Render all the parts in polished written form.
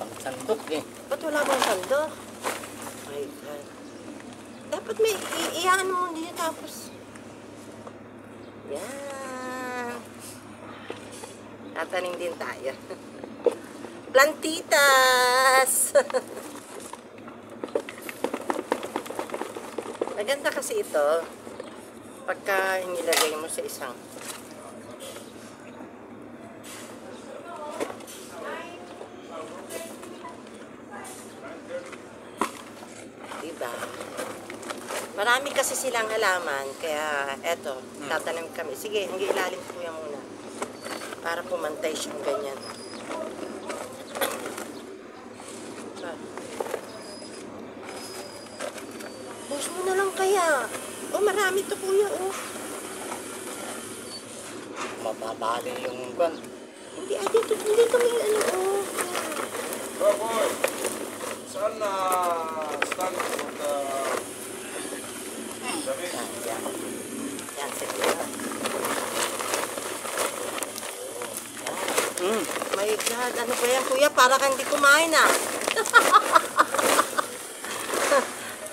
pang sandok eh. Ba't wala bang sandok? My God. Dapat may iyan mo din tapos. Yan. Tatanim din tayo. Plantitas! Maganda kasi ito. Pagka nilagay mo sa isang diba? Marami kasi silang halaman, kaya eto, tatanim kami. Sige, hanggang ilalim po yan muna. Para pumantay siyang ganyan. Push mo na lang kaya. Oh, marami to kuya, oh. Mababali yung kwan. Hindi, dito may ano, oh. Oh boy, saan na stand of the... Sabi? Yan, sige. My God, ano ba yan kuya? Para kang di kumain ah.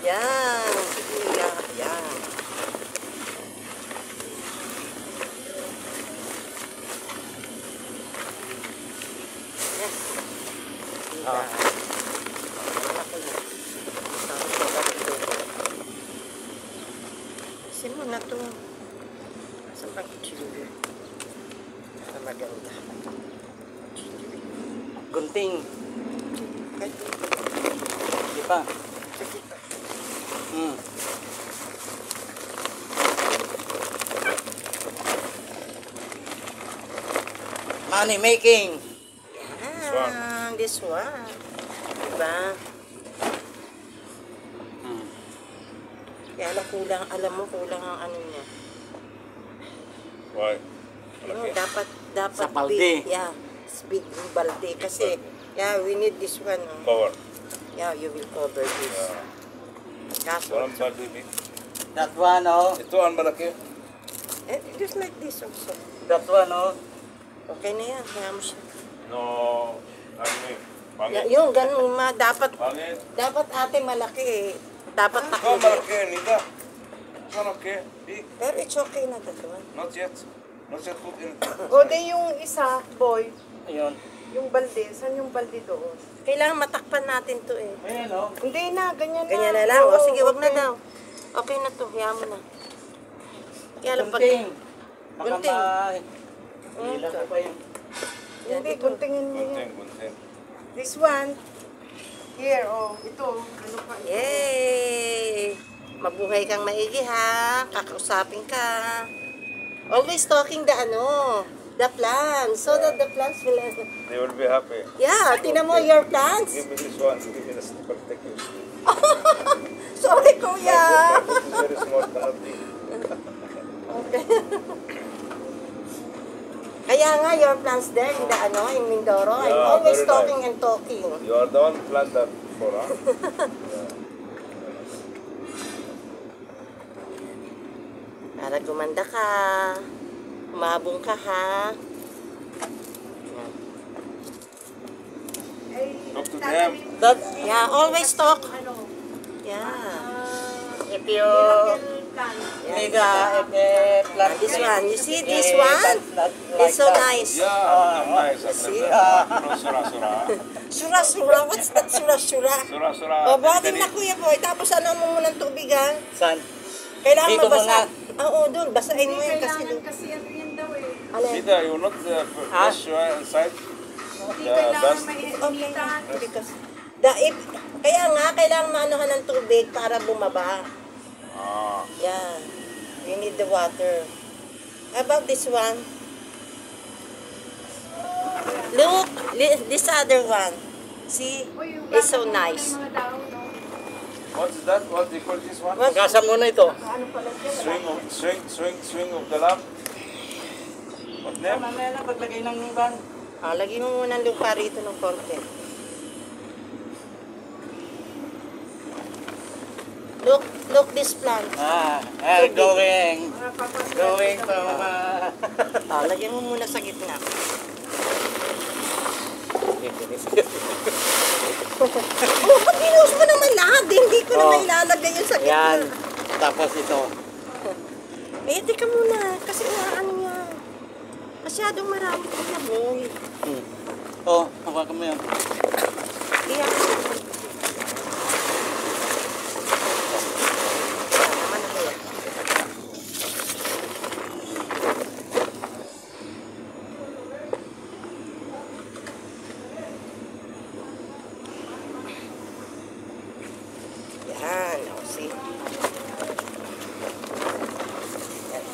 Yan, si kuya. Yan. Yes. Diba? Kasi mo na to. Sa pag-chili. Na maganda. Gunting. Kahit Di pa. sakita. Money making. Yan, this one. Diba? Kaya lang kulang, alam mo, kulang ang ano niya. Why? Yung dapat Sa balde. big, yeah, big balde. Kasi, yeah, we need this one. Oh. Cover. Yeah, you will cover this. Kaso, Walang balde big. That one, oh. Ito ang malaki. just like this also. That one, oh. Okay na yan, kaya mo siya. No, ano eh. Pangit. Yung ganun, dapat Pangit. ate malaki eh. Dapat Ito takbo. malaki, Nita. Ito malaki. Big. Pero it's okay na dalawa. Not yet. Not yet put in. O de yung isa, boy, Ayun. yung balde, saan yung balde doon? Kailangan matakpan natin to eh. Ayan, oh. Hindi na, ganyan na. Ganyan na lang. O Oo, sige, wag na okay. daw. Okay na to, hiya mo na. Kaya lang pag... Gunting. Baka Gunting. Ilan ko pa yun. Hindi, guntingin mo yan. Gunting, gunting. This one, here, oh, ito, ano pa? Yay! Mabuhay kang maigi ha. Kakausapin ka. Always talking the plants. So that the plants will... They will be happy. Yeah, tinan mo your plants. Give me this one. Give me the sticker. Take it. Sorry, kuya. This is very small. Cannot be. Okay. Kaya nga, your plants there in the in Mindoro, I'm Yeah, always very talking nice. and talking. You are the one who planned that before, huh? Para gumanda ka. Umabong ka ha. Talk to them. That, Yeah, always talk. Ano, Yeah. if you need a plant. This one, you see this one? It's so nice. Yeah, nice. see? Sura-sura. Sura-sura, what's that sura-sura? Sura-sura. O, buhatin na kuya boy, tapos ano mo muna ng tubig ha? San? Kailangan Dito mabasa. muna. Oo, doon, basahin mo yan kasi kailangan doon. kasi ano yan daw eh. Alin? Nita, you not brush inside? Hindi The kailangan dust? may Okay. initan. Because, kaya nga, kailangan maanohan ng tubig para bumaba. Ah. Yeah. You need the water. How about this one? Look, this other one. See? Uy, yung It's so bata mo, nice. may mga daon, no? What is that? What do you call this one? What? Pagkasa muna ito. Ano pala siya? Swing of the lamp. What name? Mamaya na paglagay ng ban. Ah, lagyan mo muna ng lupa rito ng konti. Look this plant. Going. Mga papasok. Going pa Ah, lagyan mo muna sa gitna. Oh, ba't binuhos mo naman lahat? Hindi ko na Oh. mailalagay yun sa gitna. Yan. Tapos ito. Eh, teka muna. Kasi ano yan. Masyadong marami ko na boy. Oh, hawakan mo yan. Kaya, yan, o see. Yan.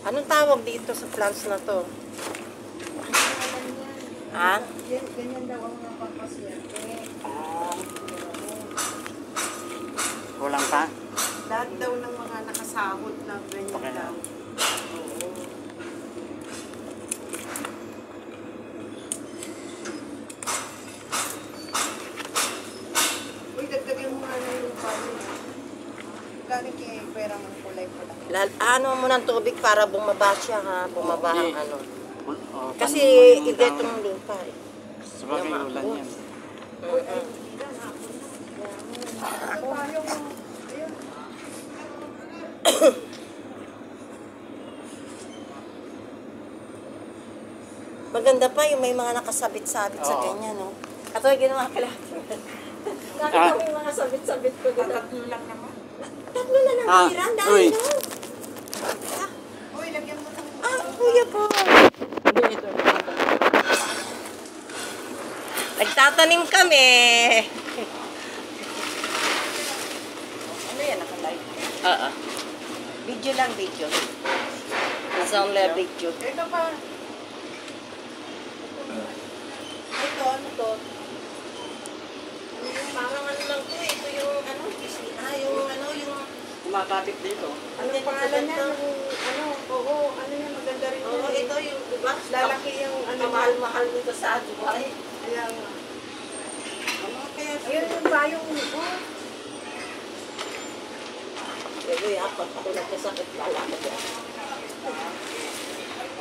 Anong tawag dito sa plants na to? Ha? Ganyan daw ang mga pampaswerte. Kulang pa? Lahat daw ng mga nakasahod na ganyan Okay na. daw. Oo. Uy, dagdagan mo nga na yung palo. Galing kay pera mong kulay pala. Ano mo ng tubig para bumaba siya ha? Bumaba ang Okay. ano. Oh, Kasi paano mo yung hindi down? itong lupa eh. Sabagay ulan yan. Payo mo. Ayun. Maganda pa yung may mga nakasabit-sabit sa Oo. ganyan, no? Ito yung ginawa ko lahat. Nakita mo yung mga sabit-sabit ko dito. Tatlo lang naman. Tatlo na lang, Ah, tira. uy. Dahil no? Uy, lagyan mo ng... Kuya po. Nagtatanim kami. Ano yan, nakalive? Oo. Video lang, video. It's only a video. Ito pa. Ito, ano to? Parang ano lang to, ito yung ano, yung ano, yung... Kumakapit dito. Ano pangalan niya? Ano? Oo, ano yan? Maganda rin Oo, yan. ito yung, diba? Lalaki yung ano. Kamahal-mahal dito sa Dubai. Kaya nga. Ano kaya? Ayun yung bayong. Oh. Pero yapat ako nagkasakit pala ako dyan.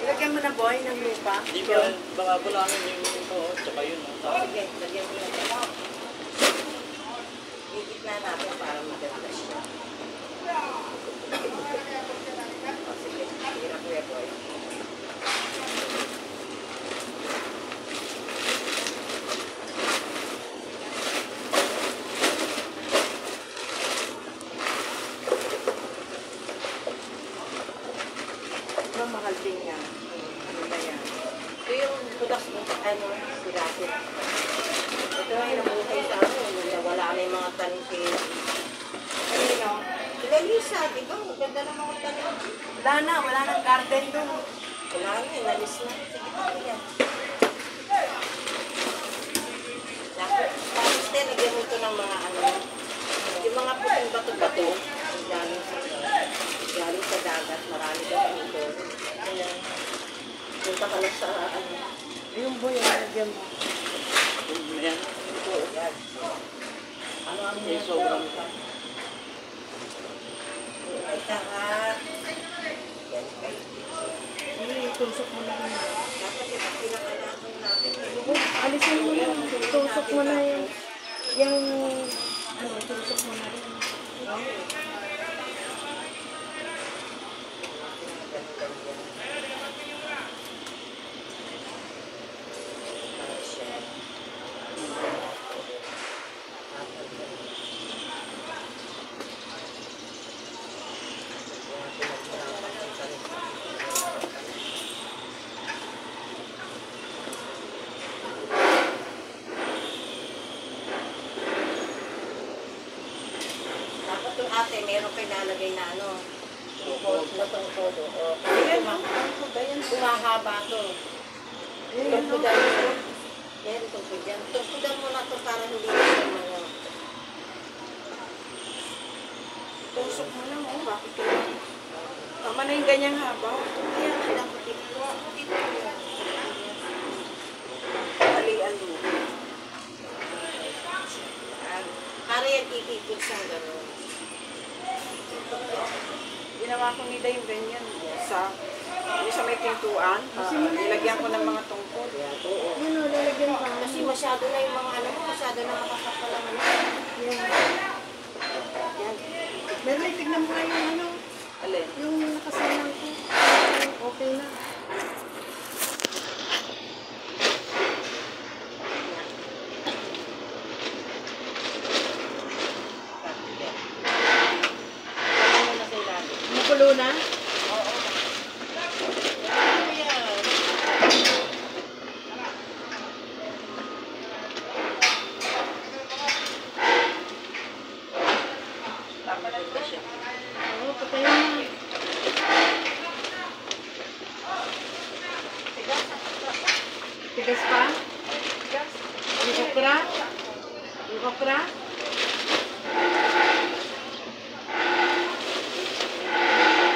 Lagyan mo na boy ng lupa. Di ba, baka bulangin yung ito, tsaka yun. Sige, lagyan mo na ito. Higit na natin para maganda siya. O, sige, hirap kuya boy. Ang mahal din yan. Ano ba yan? Ito yung tugas mo, ano, sirasin. Ito ay nabuhay sa ano, wala na yung mga tanim kay... Ano yun? Sila Lisa, di ba? Maganda na mga tanim. Wala nang garden doon. Wala na, inalis na. Sige, ano yan? Tapos din, lagyan mo ito ng mga ano, yung mga puting bato-bato, galing sa dagat, marami daw dito. Kaya, punta ka lang sa ano. Yung boy, lagyan mo. Yan. Ito, yan. Ano ang Eh, sobrang pa. ay tahat. Yan, kay. Tusok mo na yun. Dapat yung pinakalakan natin. Alisin mo na. Tusok mo na yun. Yung... Ano, tusok mo na rin. Dapat yung ate, meron kayo nalagay na ano, lutong todo. O, Ayan, humahaba to. Tungkudan mo. Yan, tungkudan. Tungkudan mo na to para hindi na ano. tusok mo lang. Oh, bakit yun? Tama na yung ganyang haba. Kaya nga dapat dito. Talian mo. Para yan ikikot sa gano'n. Ginawa ko nila yung ganyan. Yung sa may pintuan. Nilagyan ko ng mga tungkol. Oo. Yun o, lalagyan pa. Kasi masyado na yung mga ano mo, masyado na makakapal ang ano. Yan. Yan. Meron, tignan mo nga yung ano, Alin? yung nakasalang ko. Okay na. Tama mo na sa ilalim. Makulo na? Oo, patayin na. Tigas pa? Yung okra? Yung okra?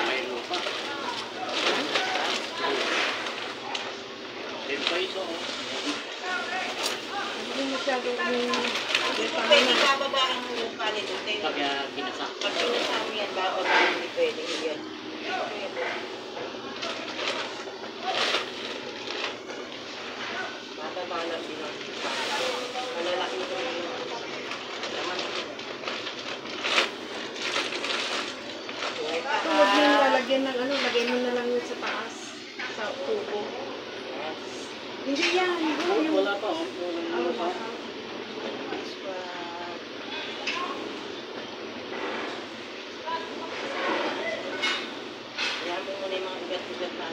May lupa. 10 peso. Hindi masyado yung... Pwede bababa ang lupa nito. Pag kinasa. Pag sinasama yan ba o hindi pwede yan? Bababa lang din ang lupa. Malalaki ito yung laman. Tulad yung lalagyan ng ano, lagay mo na lang yun sa taas. Sa tubo. Hindi yan. Yung... Wala pa. Wala pa. Kaya mo muna yung mga ugat-ugat na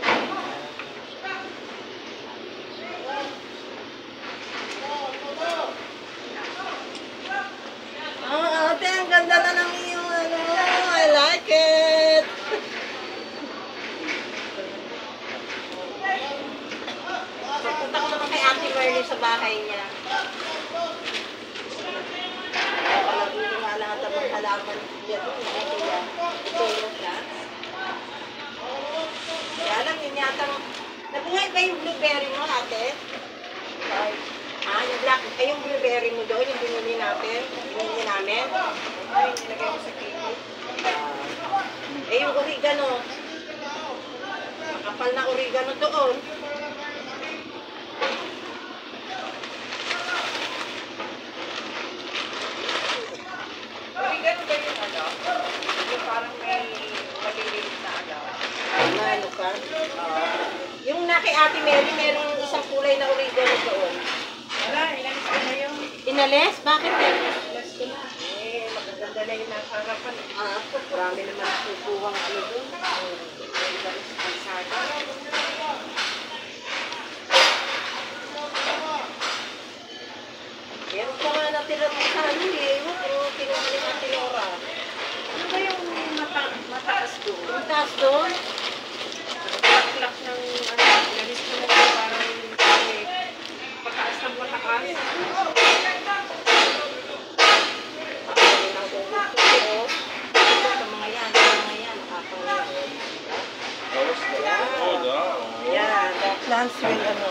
ate, ang ganda na ng iyong ano. I like it. Papunta ko naman kay Auntie Marley sa bahay niya. Palagi nga lahat ang mga halaman niya doon. Kaya tulog siya. Kaya lang yun yatang... Nabuhay ba yung blueberry mo, ate? Yung black, yung blueberry mo doon, yung binili natin, binili namin. Ay, nilagay ko sa kiki. Yung oregano. Makapal na oregano doon. Oregano ba yung ano? Yung parang may maliliit na ano? Ano ka? Yung na kay Ate Mary, merong isang kulay na oregano doon. Wala, ilang ko na yun. Inalis? Bakit yan? Last ko na. Magaganda na yung nasa harapan. Marami naman nakukuhang ano doon. Meron pa nga natira mo sa ano eh. Pero kinuha ni Ate Laura. Ano ba yung mataas doon? Yung taas doon? Klak ng ano, ilalis ko na yung parang pataas ng mataas. Sa mga yan, nakakawa. Yan, the plants will ano.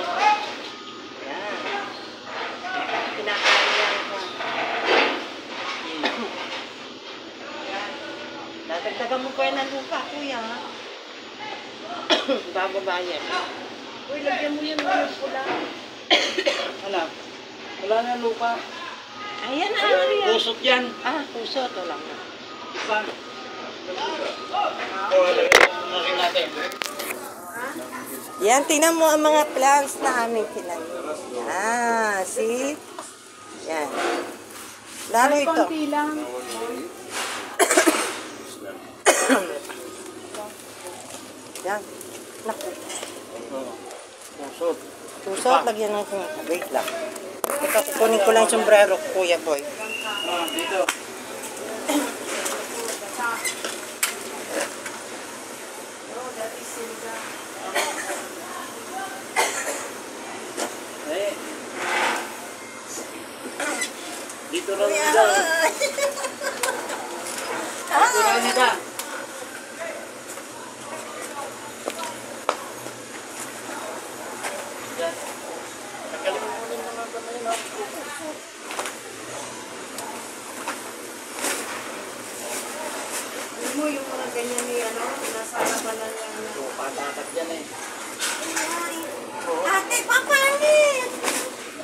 Yan. Kinakain yan ko. Yan. Dadagdagan mo pa yan ng lupa, kuya. Bababa yan. Uy, lagyan mo yan ng pula. Alam. Wala na lupa. Ayan na, ano yan? Pusot yan. Puso, ito lang. Iba. Narin natin. Yan, tingnan mo ang mga plants na aming tinanim. Yan, see? Yan. Lalo ito. Konti lang. Yan. Naku. Pusot. Pusot, lagyan natin. Wait lang. Ito, kunin ko lang yung sombrero, Kuya Boy. Dito. Dito lang nila. Dito lang nila. mo yung mga ganyan ni ano, nasa labanan lang na. Patatat yan eh. Ate, papangit!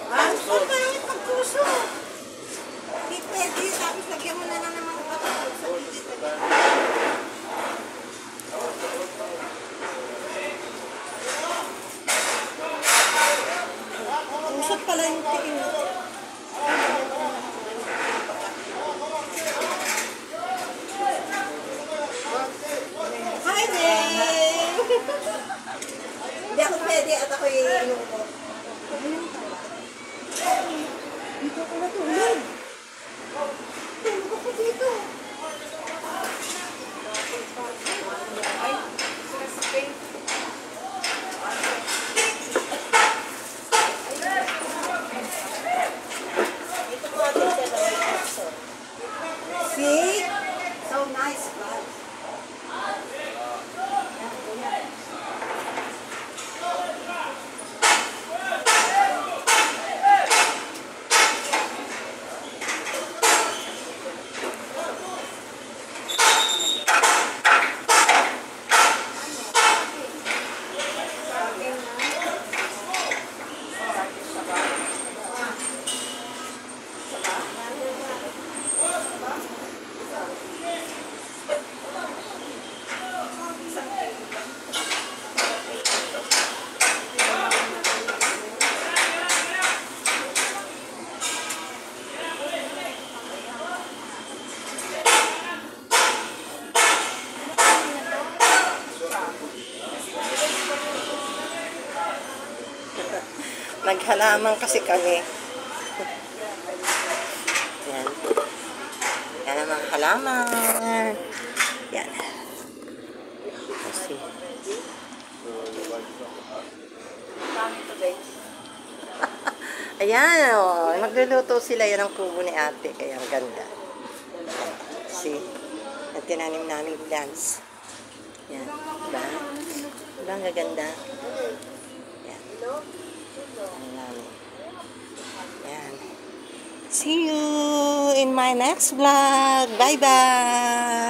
Papangit ang puso. Hindi pwede, tapos lagyan mo na lang ng mga patakot sa digital. Usap pala yung tingin mo. Hi, Neng! Hindi ako pwede at ako yung ko. Dito ko natulog. Tulog ako dito. Dito ko natin sa mga. See? So nice, guys. Naghalaman kasi kami. Yan. Yan ang mga halaman. Yan. Kasi. Ayan, oh. Magluluto sila. Yan ang kubo ni ate. Kaya ang ganda. See? Ang tinanim namin plants. Yan. Diba? Diba ang gaganda? Yan. Yan. See you in my next vlog. Bye-bye!